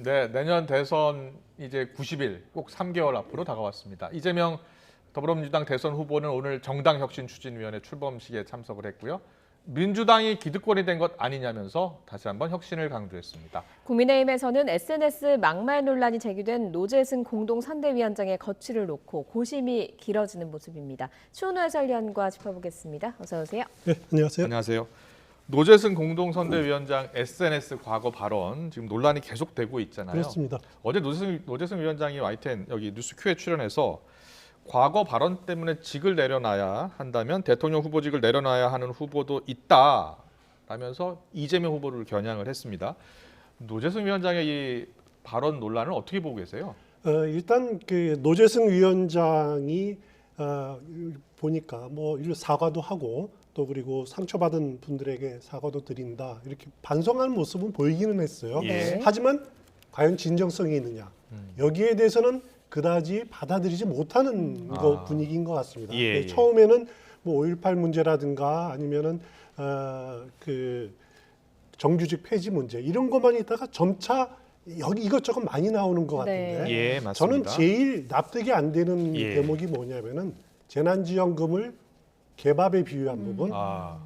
네, 내년 대선 이제 90일, 꼭 3개월 앞으로 다가왔습니다. 이재명 더불어민주당 대선 후보는 오늘 정당혁신추진위원회 출범식에 참석을 했고요. 민주당이 기득권이 된 것 아니냐면서 다시 한번 혁신을 강조했습니다. 국민의힘에서는 SNS 막말 논란이 제기된 노재승 공동선대위원장의 거취를 놓고 고심이 길어지는 모습입니다. 추은호 해설위원과 짚어보겠습니다. 어서 오세요. 네, 안녕하세요. 안녕하세요. 노재승 공동선대위원장 SNS 과거 발언 지금 논란이 계속되고 있잖아요. 그렇습니다. 어제 노재승 위원장이 YTN 여기 뉴스큐에 출연해서 과거 발언 때문에 직을 내려놔야 한다면 대통령 후보직을 내려놔야 하는 후보도 있다라면서 이재명 후보를 겨냥을 했습니다. 노재승 위원장의 이 발언 논란을 어떻게 보고 계세요? 일단 그 노재승 위원장이 보니까 뭐 사과도 하고 또 그리고 상처받은 분들에게 사과도 드린다 이렇게 반성하는 모습은 보이기는 했어요. 예. 하지만 과연 진정성이 있느냐 여기에 대해서는 그다지 받아들이지 못하는 분위기인 것 같습니다. 예, 예. 처음에는 뭐 5.18 문제라든가 아니면은 그 정규직 폐지 문제 이런 것만 있다가 점차 여기 이것저것 많이 나오는 것 같은데 예, 맞습니다. 저는 제일 납득이 안 되는 예. 대목이 뭐냐면은 재난지원금을 개밥에 비유한 부분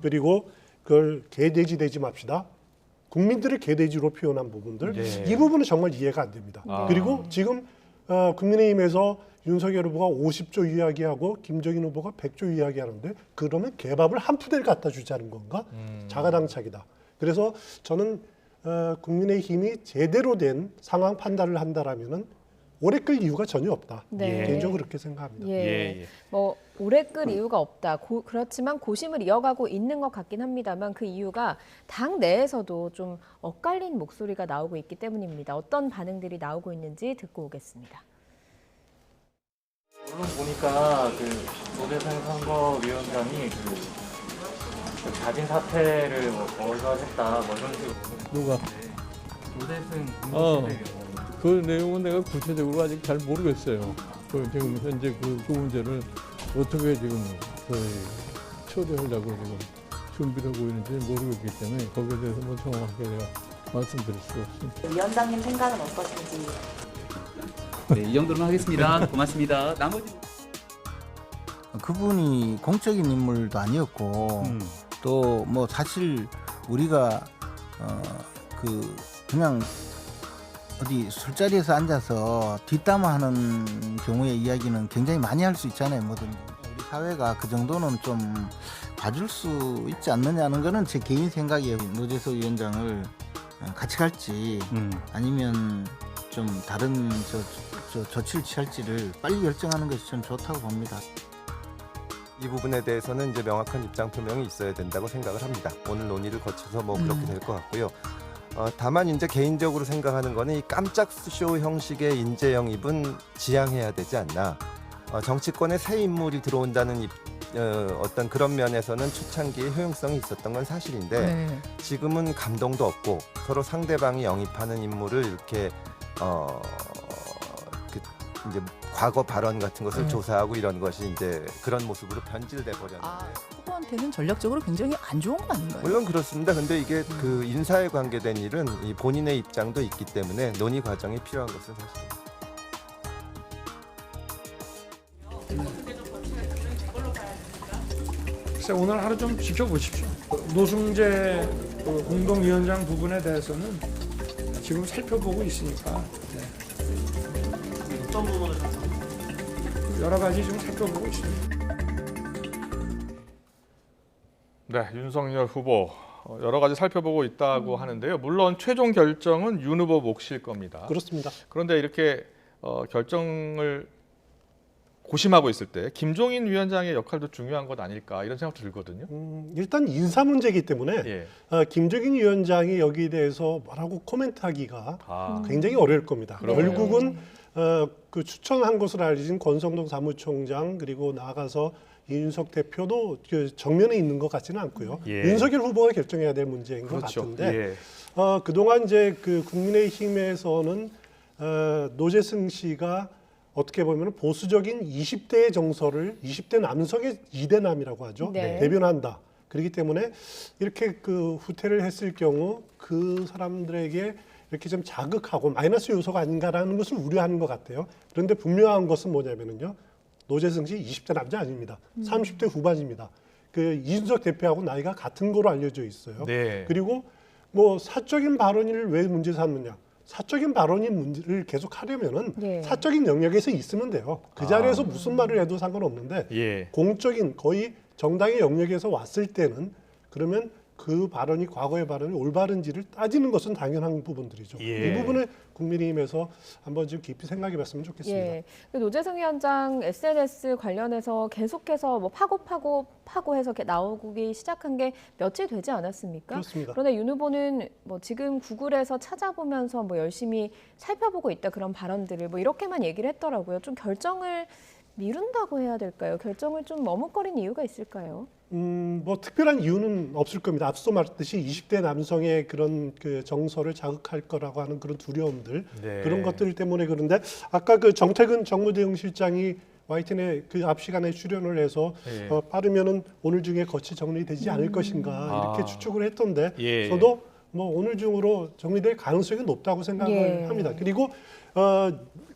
그리고 그걸 개돼지 되지 맙시다. 국민들을 개돼지로 표현한 부분들 예. 이 부분은 정말 이해가 안 됩니다. 그리고 지금 국민의힘에서 윤석열 후보가 50조 이야기하고 김정인 후보가 100조 이야기하는데 그러면 개밥을 한 푸대를 갖다 주자는 건가? 자가당착이다. 그래서 저는 국민의힘이 제대로 된 상황 판단을 한다라면은 오래 끌 이유가 전혀 없다. 네. 개인적으로 그렇게 생각합니다. 예. 뭐 오래 끌 이유가 없다. 그렇지만 고심을 이어가고 있는 것 같긴 합니다만 그 이유가 당 내에서도 좀 엇갈린 목소리가 나오고 있기 때문입니다. 어떤 반응들이 나오고 있는지 듣고 오겠습니다. 물론 보니까 그 노재승 선거위원장이 그 자진 사퇴를 어디서 하겠다 뭐 이런 식으로 누가? 노재승 어. 공동선대위원장 그 내용은 내가 구체적으로 아직 잘 모르겠어요. 지금 현재 그 문제를 어떻게 지금 처리하려고 지금 준비를 하고 있는지 모르겠기 때문에 거기에 대해서 뭐 정확하게 내가 말씀드릴 수가 없습니다. 위원장님 생각은 어떠신지? 네, 이 정도로만 하겠습니다. 고맙습니다. 나머지 그분이 공적인 인물도 아니었고 또 뭐 사실 우리가 그냥 어디 술자리에서 앉아서 뒷담화하는 경우의 이야기는 굉장히 많이 할 수 있잖아요. 뭐든지 우리 사회가 그 정도는 좀 봐줄 수 있지 않느냐는 거는 제 개인 생각이에요. 노재석 위원장을 같이 갈지 아니면 좀 다른 조치를 취할지를 빨리 결정하는 것이 저는 좋다고 봅니다. 이 부분에 대해서는 이제 명확한 입장 표명이 있어야 된다고 생각을 합니다. 오늘 논의를 거쳐서 뭐 그렇게 될 것 같고요. 다만 이제 개인적으로 생각하는 거는 이 깜짝 쇼 형식의 인재 영입은 지양해야 되지 않나. 정치권에 새 인물이 들어온다는 어떤 그런 면에서는 초창기에 효용성이 있었던 건 사실인데 지금은 감동도 없고 서로 상대방이 영입하는 인물을 이렇게 이제 과거 발언 같은 것을 조사하고 이런 것이 이제 그런 모습으로 변질돼 버렸는데 후보한테는 전략적으로 굉장히 안 좋은 거 아닌가요? 물론 그렇습니다. 근데 이게 그 인사에 관계된 일은 이 본인의 입장도 있기 때문에 논의 과정이 필요한 것은 사실입니다. 글쎄 오늘 하루 좀 지켜보십시오. 노승재 공동위원장 부분에 대해서는 지금 살펴보고 있으니까 어떤 부분을 여러 가지 좀 살펴보고 있습니다. 네, 윤석열 후보 여러 가지 살펴보고 있다고 하는데요. 물론 최종 결정은 윤 후보 몫일 겁니다. 그렇습니다. 그런데 이렇게 결정을 고심하고 있을 때 김종인 위원장의 역할도 중요한 것 아닐까 이런 생각도 들거든요. 일단 인사 문제이기 때문에 예. 김정인 위원장이 여기에 대해서 뭐라고 코멘트하기가 굉장히 어려울 겁니다. 그러네요. 결국은 그 추천한 것으로 알려진 권성동 사무총장 그리고 나아가서 이준석 대표도 그 정면에 있는 것 같지는 않고요. 예. 윤석열 후보가 결정해야 될 문제인 그렇죠. 것 같은데 예. 그동안 이제 그 국민의힘에서는 노재승 씨가 어떻게 보면 보수적인 20대의 정서를 20대 남성의 2대남이라고 하죠. 네. 대변한다. 그렇기 때문에 이렇게 그 후퇴를 했을 경우 그 사람들에게 이렇게 좀 자극하고 마이너스 요소가 아닌가라는 것을 우려하는 것 같아요. 그런데 분명한 것은 뭐냐면요. 노재승 씨 20대 남자 아닙니다. 30대 후반입니다. 그 이준석 대표하고 나이가 같은 거로 알려져 있어요. 네. 그리고 뭐 사적인 발언을 왜 문제 삼느냐? 사적인 발언인 문제를 계속 하려면은 예. 사적인 영역에서 있으면 돼요. 그 자리에서 무슨 말을 해도 상관없는데 예. 공적인 거의 정당의 영역에서 왔을 때는 그러면 그 발언이 과거의 발언이 올바른지를 따지는 것은 당연한 부분들이죠. 예. 이 부분을 국민의힘에서 한번 좀 깊이 생각해봤으면 좋겠습니다. 예. 그 노재승 위원장 SNS 관련해서 계속해서 뭐 파고 해서 이렇게 나오기 시작한 게 며칠 되지 않았습니까? 그렇습니다. 그런데 윤 후보는 뭐 지금 구글에서 찾아보면서 뭐 열심히 살펴보고 있다 그런 발언들을 뭐 이렇게만 얘기를 했더라고요. 좀 결정을 미룬다고 해야 될까요? 결정을 좀 머뭇거린 이유가 있을까요? 뭐 특별한 이유는 없을 겁니다. 앞서 말했듯이 20대 남성의 그런 그 정서를 자극할 거라고 하는 그런 두려움들 네. 그런 것들 때문에 그런데 아까 그 정태근 정무대응실장이 YTN의 그 앞 시간에 출연을 해서 예. 빠르면은 오늘 중에 거치 정리되지 않을 것인가 이렇게 추측을 했던데 예. 저도 뭐 오늘 중으로 정리될 가능성이 높다고 생각을 예. 합니다. 그리고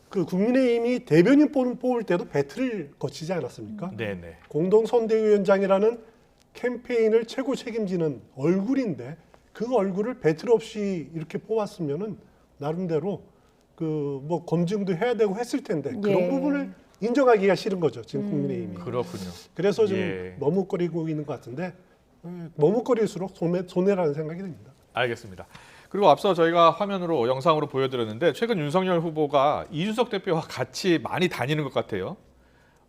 그 국민의힘이 대변인 뽑을 때도 배틀을 거치지 않았습니까? 네네. 공동선대위원장이라는 캠페인을 최고 책임지는 얼굴인데 그 얼굴을 배틀 없이 이렇게 뽑았으면은 나름대로 그 뭐 검증도 해야 되고 했을 텐데 그런 예. 부분을 인정하기가 싫은 거죠 지금 국민의힘이. 그렇군요. 그래서 좀 예. 머뭇거리고 있는 것 같은데 머뭇거릴수록 손해라는 생각이 듭니다. 알겠습니다. 그리고 앞서 저희가 화면으로 영상으로 보여드렸는데 최근 윤석열 후보가 이준석 대표와 같이 많이 다니는 것 같아요.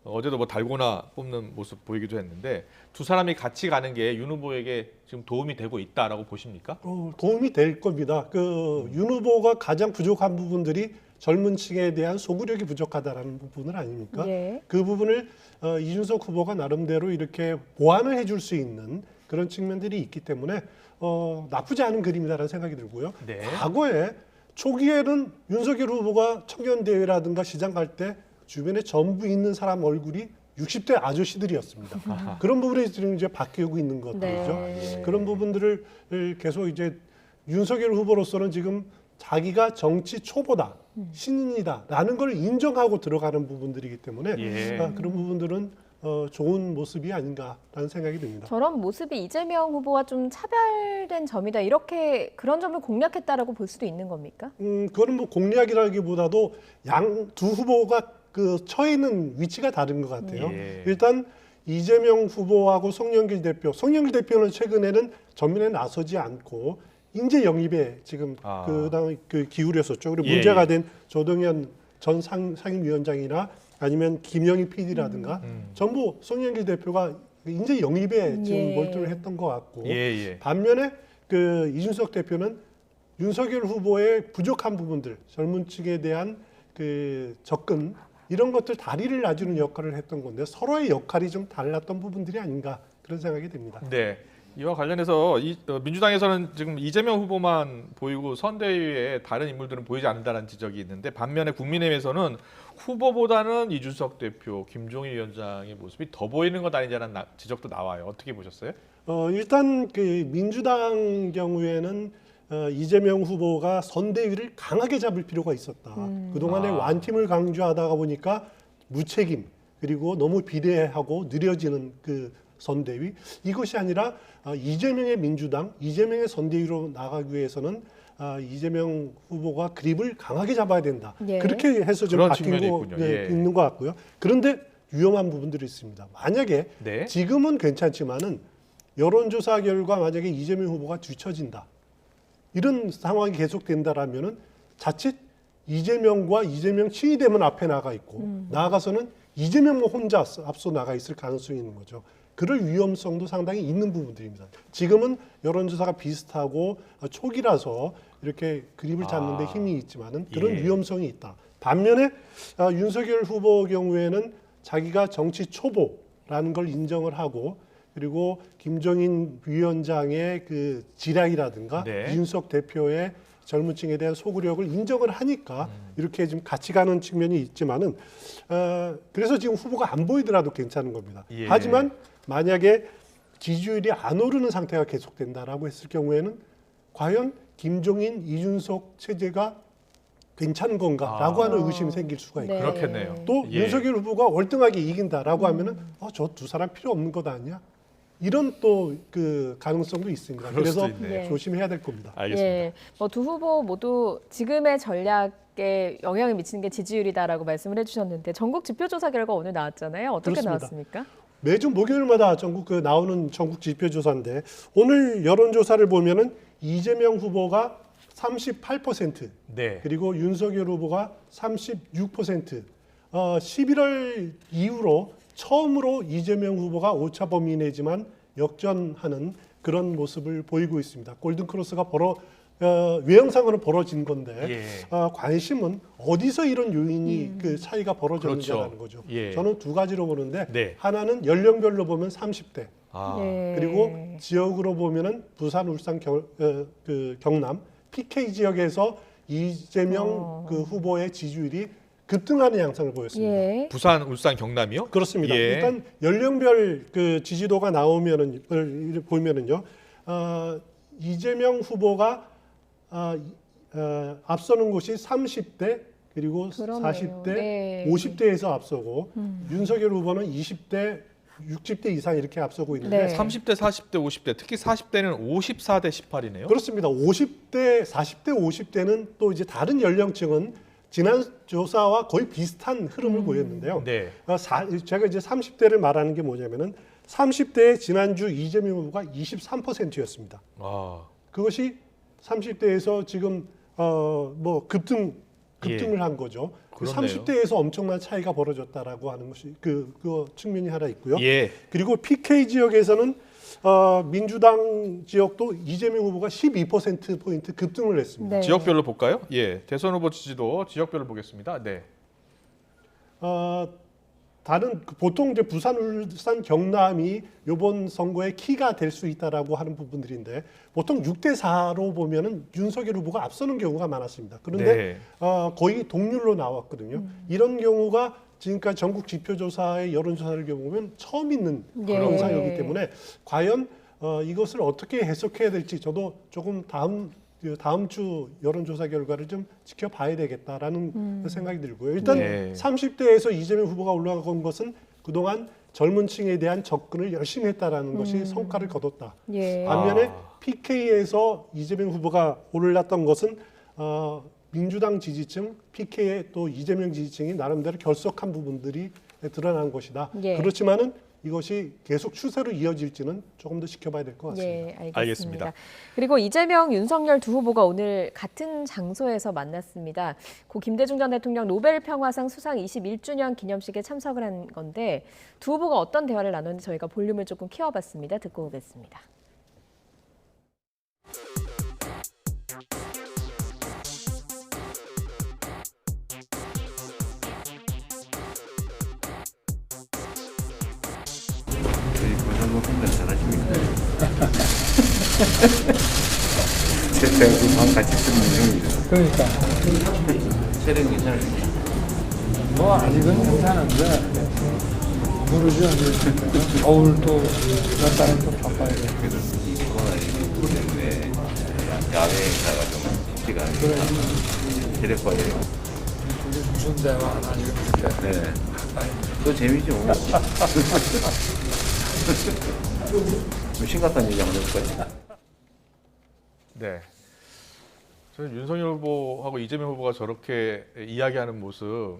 어제도 뭐 달고나 뽑는 모습 보이기도 했는데 두 사람이 같이 가는 게 윤 후보에게 지금 도움이 되고 있다라고 보십니까? 도움이 될 겁니다. 그 윤 후보가 가장 부족한 부분들이 젊은 층에 대한 소구력이 부족하다라는 부분은 아닙니까? 예. 그 부분을 이준석 후보가 나름대로 이렇게 보완을 해줄 수 있는 그런 측면들이 있기 때문에 나쁘지 않은 그림이다라는 생각이 들고요. 네. 과거에 초기에는 윤석열 후보가 청년대회라든가 시장 갈 때 주변에 전부 있는 사람 얼굴이 60대 아저씨들이었습니다. 그런 부분이 지금 이제 바뀌고 있는 것들이죠. 네. 그런 부분들을 계속 이제 윤석열 후보로서는 지금 자기가 정치 초보다, 신인이다라는 걸 인정하고 들어가는 부분들이기 때문에 예. 그런 부분들은 좋은 모습이 아닌가라는 생각이 듭니다. 저런 모습이 이재명 후보와 좀 차별된 점이다. 이렇게 그런 점을 공략했다라고 볼 수도 있는 겁니까? 그거는 뭐 공략이라기보다도 양 두 후보가 그 처해 있는 위치가 다른 것 같아요. 예. 일단 이재명 후보하고 송영길 대표는 최근에는 전면에 나서지 않고 인재 영입에 지금 그다음 그 기울였었죠. 그리고 예, 문제가 예. 된 조동현 전 상임위원장이나 아니면 김영희 PD라든가 전부 송영길 대표가 인재 영입에 지금 예. 몰두를 했던 것 같고 예. 반면에 그 이준석 대표는 윤석열 후보의 부족한 부분들, 젊은 층에 대한 그 접근 이런 것들 다리를 놔주는 역할을 했던 건데 서로의 역할이 좀 달랐던 부분들이 아닌가 그런 생각이 듭니다. 네. 이와 관련해서 민주당에서는 지금 이재명 후보만 보이고 선대위에 다른 인물들은 보이지 않는다는 지적이 있는데 반면에 국민의힘에서는 후보보다는 이준석 대표, 김종인 위원장의 모습이 더 보이는 것 아니냐는 지적도 나와요. 어떻게 보셨어요? 일단 그 민주당 경우에는 이재명 후보가 선대위를 강하게 잡을 필요가 있었다. 그동안에 완팀을 강조하다가 보니까 무책임 그리고 너무 비대하고 느려지는 그 선대위 이것이 아니라 이재명의 민주당, 이재명의 선대위로 나가기 위해서는 이재명 후보가 그립을 강하게 잡아야 된다. 예. 그렇게 해서 좀 그런 바뀐 측면이 거 있군요. 예. 있는 것 같고요. 그런데 위험한 부분들이 있습니다. 만약에 네. 지금은 괜찮지만은 여론조사 결과 만약에 이재명 후보가 뒤처진다. 이런 상황이 계속된다라면은 자칫 이재명과 이재명 친이대면 앞에 나가 있고 나아가서는 이재명만 혼자 앞서 나가 있을 가능성이 있는 거죠. 그럴 위험성도 상당히 있는 부분들입니다. 지금은 여론조사가 비슷하고 초기라서 이렇게 그립을 잡는 데 힘이 있지만은 그런 예. 위험성이 있다. 반면에 윤석열 후보 경우에는 자기가 정치 초보라는 걸 인정을 하고 그리고 김종인 위원장의 그 지략이라든가 네. 이준석 대표의 젊은 층에 대한 소구력을 인정을 하니까 이렇게 좀 같이 가는 측면이 있지만은 그래서 지금 후보가 안 보이더라도 괜찮은 겁니다. 예. 하지만 만약에 지지율이 안 오르는 상태가 계속된다라고 했을 경우에는 과연 김종인, 이준석 체제가 괜찮은 건가라고 하는 의심이 생길 수가 있고 네. 그렇겠네요. 또 예. 윤석열 후보가 월등하게 이긴다라고 하면은 저 두 사람 필요 없는 것 아니야? 이런 또 그 가능성도 있습니다. 그럴 수도 그래서 있네요. 조심해야 될 겁니다. 알겠습니다. 예, 뭐 두 후보 모두 지금의 전략에 영향을 미치는 게 지지율이다라고 말씀을 해주셨는데 전국 지표조사 결과 오늘 나왔잖아요. 어떻게 그렇습니다. 나왔습니까? 매주 목요일마다 전국 나오는 전국 지표조사인데 오늘 여론조사를 보면은 이재명 후보가 38%, 네. 그리고 윤석열 후보가 36%. 11월 이후로 처음으로 이재명 후보가 오차 범위 내지만 역전하는 그런 모습을 보이고 있습니다. 골든 크로스가 외형상으로 벌어진 건데 예. 관심은 어디서 이런 요인이 그 차이가 벌어졌느냐는 그렇죠. 거죠. 예. 저는 두 가지로 보는데 네. 하나는 연령별로 보면 30대, 아. 예. 그리고 지역으로 보면은 부산, 울산, 경남 PK 지역에서 이재명 그 후보의 지지율이 급등하는 양상을 보였습니다. 예. 부산, 울산, 경남이요? 그렇습니다. 예. 일단 연령별 그 지지도가 나오면은 보면은요, 이재명 후보가 앞서는 곳이 30대 그리고 그러네요. 40대, 네. 50대에서 앞서고 윤석열 후보는 20대, 60대 이상 이렇게 앞서고 있는데 네. 30대, 40대, 50대, 특히 40대는 54대 18이네요. 그렇습니다. 50대, 40대, 50대는 또 이제 다른 연령층은 지난 조사와 거의 비슷한 흐름을 보였는데요. 네. 제가 이제 30대를 말하는 게 뭐냐면은 30대의 지난주 이재명 후보가 23%였습니다. 아. 그것이 30대에서 지금 뭐 급등을 한 거죠. 그렇네요. 30대에서 엄청난 차이가 벌어졌다라고 하는 것이 그 측면이 하나 있고요. 예. 그리고 PK 지역에서는 민주당 지역도 이재명 후보가 12%포인트 급등을 했습니다. 네. 지역별로 볼까요? 예. 대선 후보 지지도 지역별로 보겠습니다. 네. 다른 보통 이제 부산, 울산, 경남이 이번 선거의 키가 될 수 있다라고 하는 부분들인데 보통 6대 4로 보면은 윤석열 후보가 앞서는 경우가 많았습니다. 그런데 네. 거의 동률로 나왔거든요. 이런 경우가 지금까지 전국 지표조사의 여론조사를 보면 처음 있는 예. 현상이기 때문에 과연 이것을 어떻게 해석해야 될지 저도 조금 다음 주 여론조사 결과를 좀 지켜봐야 되겠다라는 생각이 들고요. 일단 네. 30대에서 이재명 후보가 올라간 것은 그동안 젊은 층에 대한 접근을 열심히 했다라는 것이 성과를 거뒀다. 예. 반면에 PK에서 이재명 후보가 올랐던 것은 민주당 지지층, PK의 또 이재명 지지층이 나름대로 결속한 부분들이 드러난 것이다. 예. 그렇지만은 이것이 계속 추세로 이어질지는 조금 더 지켜봐야 될 것 같습니다. 예, 알겠습니다. 알겠습니다. 그리고 이재명, 윤석열 두 후보가 오늘 같은 장소에서 만났습니다. 고 김대중 전 대통령 노벨 평화상 수상 21주년 기념식에 참석을 한 건데 두 후보가 어떤 대화를 나눴는지 저희가 볼륨을 조금 키워봤습니다. 듣고 오겠습니다. 고상고 평가 잘하십니까? 제가 그방 같이 쓰는 중입니다. 그러니까 체력이 괜찮으십니까? 뭐 아직은 괜찮은데 모르죠. 오늘 또 몇 달은 또 바빠야 돼. 코로나19 때문에 야외 행사가 좀 쉽지가 않으니까 체력 관리. 무슨 대화 하나 지금. 네. 또 재미죠. 심각한 얘기 한번 해볼까요? 네. 저는 윤석열 후보하고 이재명 후보가 저렇게 이야기하는 모습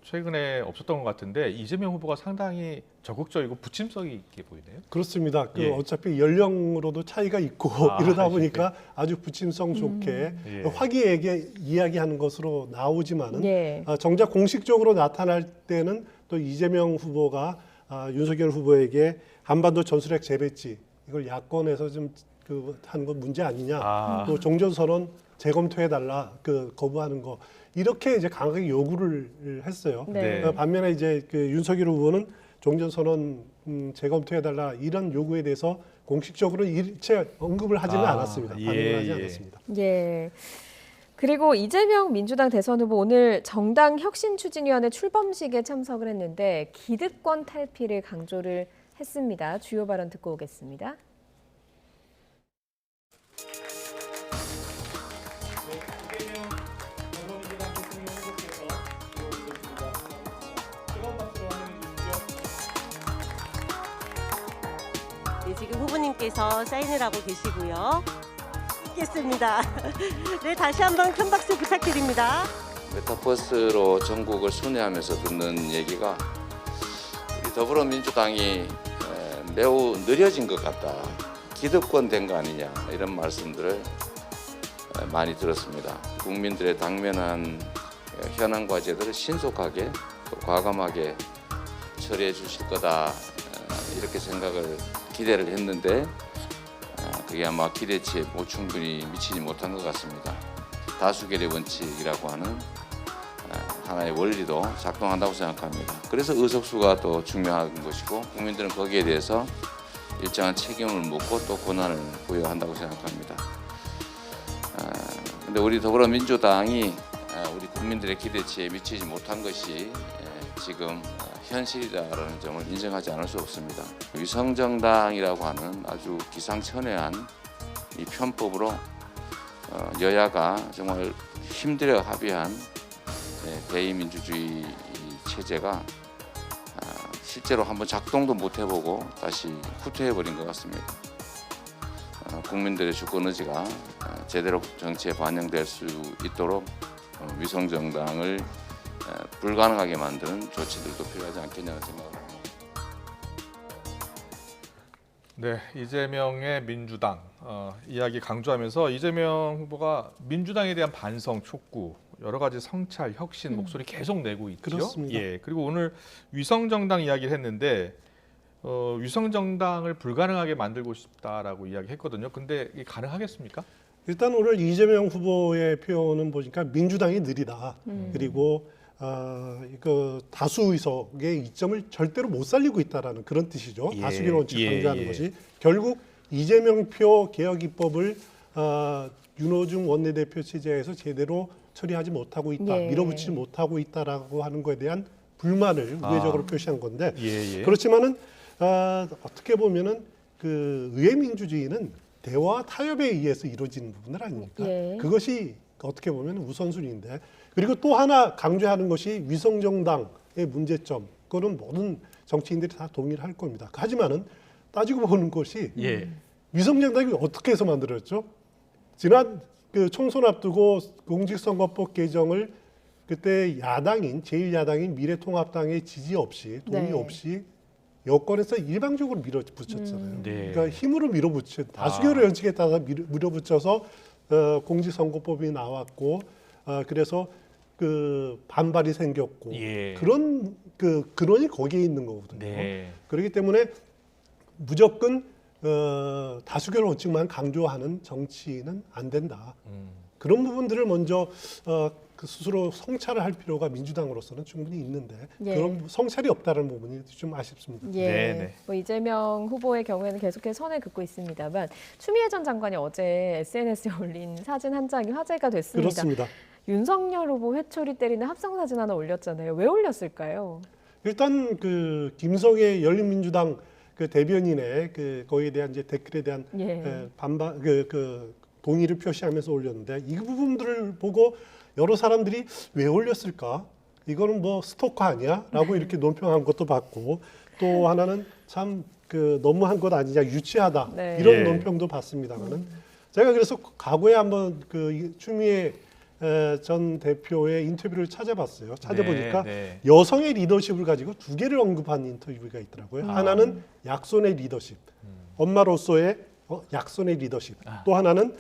최근에 없었던 것 같은데 이재명 후보가 상당히 적극적이고 부침성이 있게 보이네요. 그렇습니다. 예. 어차피 연령으로도 차이가 있고 이러다 보니까 아주 부침성 좋게 예. 화기애애하게 이야기하는 것으로 나오지만은 예. 정작 공식적으로 나타날 때는 또 이재명 후보가 윤석열 후보에게 한반도 전술핵 재배치 이걸 야권에서 좀 하는 건 문제 아니냐. 또 종전선언 재검토해달라 거부하는 거 이렇게 이제 강하게 요구를 했어요. 네. 반면에 이제 윤석열 후보는 종전선언 재검토해달라 이런 요구에 대해서 공식적으로 일체 언급을 하지는 않았습니다. 예, 반응을 하지 예. 않았습니다. 예. 그리고 이재명 민주당 대선 후보 오늘 정당 혁신추진위원회 출범식에 참석을 했는데 기득권 탈피를 강조를 했습니다. 주요 발언 듣고 오겠습니다. 지금 후보님께서 사인을 하고 계시고요. 있겠습니다. 네, 다시 한번 큰 박수 부탁드립니다. 메타버스로 전국을 순회하면서 듣는 얘기가 우리 더불어민주당이 매우 느려진 것 같다. 기득권 된 거 아니냐 이런 말씀들을 많이 들었습니다. 국민들의 당면한 현안 과제들을 신속하게 또 과감하게 처리해 주실 거다 이렇게 기대를 했는데 그게 아마 기대치에 충분히 미치지 못한 것 같습니다. 다수결의 원칙이라고 하는 하나의 원리도 작동한다고 생각합니다. 그래서 의석수가 또 중요한 것이고 국민들은 거기에 대해서 일정한 책임을 묻고 또 권한을 부여한다고 생각합니다. 그런데 우리 더불어민주당이 우리 국민들의 기대치에 미치지 못한 것이 지금 현실이다라는 점을 인정하지 않을 수 없습니다. 위성정당이라고 하는 아주 기상천외한 이 편법으로 여야가 정말 힘들어 합의한 대의민주주의 체제가 실제로 한번 작동도 못 해보고 다시 후퇴해버린 것 같습니다. 국민들의 주권 의지가 제대로 정치에 반영될 수 있도록 위성정당을 불가능하게 만드는 조치들도 필요하지 않겠냐는 생각을 합니다. 네, 이재명의 민주당 이야기 강조하면서 이재명 후보가 민주당에 대한 반성, 촉구, 여러 가지 성찰, 혁신 목소리 계속 내고 있죠. 그렇습니다. 예, 그리고 오늘 위성정당 이야기를 했는데 위성정당을 불가능하게 만들고 싶다라고 이야기했거든요. 근데 이게 가능하겠습니까? 일단 오늘 이재명 후보의 표현은 보니까 민주당이 느리다. 그리고 이거 다수 의석의 이점을 절대로 못 살리고 있다라는 그런 뜻이죠. 예, 다수결 원칙 강조하는 예. 것이 결국 이재명 표 개혁 입법을 윤호중 원내대표 체제에서 제대로 처리하지 못하고 있다, 예. 밀어붙이지 못하고 있다라고 하는 것에 대한 불만을 우회적으로 표시한 건데 예. 그렇지만은 어떻게 보면은 그 의회 민주주의는 대화 타협에 의해서 이루어지는 부분들 아닙니까? 예. 그것이 어떻게 보면 우선순위인데 그리고 또 하나 강조하는 것이 위성정당의 문제점. 그거는 모든 정치인들이 다 동의를 할 겁니다. 하지만은 따지고 보는 것이 예. 위성정당이 어떻게 해서 만들어졌죠? 지난 그 총선 앞두고 공직선거법 개정을 그때 야당인 제1야당인 미래통합당의 지지 없이 동의 네. 없이 여권에서 일방적으로 밀어붙였잖아요. 네. 그러니까 힘으로 밀어붙여 다수결의 원칙에 따라 밀어붙여서 공직선거법이 나왔고 그래서 그 반발이 생겼고 예. 그런 그 근원이 거기에 있는 거거든요. 네. 그렇기 때문에 무조건 다수결 원칙만 강조하는 정치는 안 된다. 그런 부분들을 먼저 그 스스로 성찰을 할 필요가 민주당으로서는 충분히 있는데 예. 그런 성찰이 없다는 부분이 좀 아쉽습니다. 예, 네네. 뭐 이재명 후보의 경우에는 계속해서 선을 긋고 있습니다만 추미애 전 장관이 어제 SNS에 올린 사진 한 장이 화제가 됐습니다. 그렇습니다. 윤석열 후보 회초리 때리는 합성 사진 하나 올렸잖아요. 왜 올렸을까요? 일단 그 김성애 열린민주당 그 대변인의 그 거기에 대한 이제 댓글에 대한 예. 반반 그 동의를 표시하면서 올렸는데 이 부분들을 보고 여러 사람들이 왜 올렸을까? 이거는 뭐 스토커 아니야?라고 이렇게 논평한 것도 봤고 또 하나는 참 그 너무한 것 아니냐 유치하다 네. 이런 예. 논평도 봤습니다만은 제가 그래서 과거에 한번 그 추미애 전 대표의 인터뷰를 찾아봤어요. 찾아보니까 네. 여성의 리더십을 가지고 두 개를 언급한 인터뷰가 있더라고요. 하나는 약손의 리더십, 엄마로서의 약손의 리더십. 또 하나는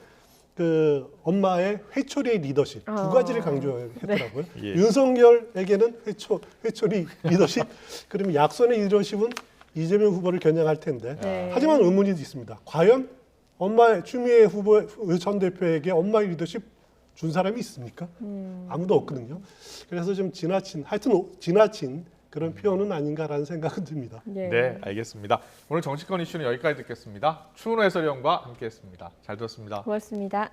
그 엄마의 회초리의 리더십 두 가지를 강조했더라고요. 예. 윤석열에게는 회초리 리더십, 그러면 약손의 리더십은 이재명 후보를 겨냥할 텐데 네. 하지만 의문이 있습니다. 과연 추미애 후보 전 대표에게 엄마의 리더십 준 사람이 있습니까? 아무도 없거든요. 그래서 좀 지나친 그런 표현은 아닌가라는 생각은 듭니다. 예. 네, 알겠습니다. 오늘 정치권 이슈는 여기까지 듣겠습니다. 추은호 해설위원과 함께했습니다. 잘 들었습니다. 고맙습니다.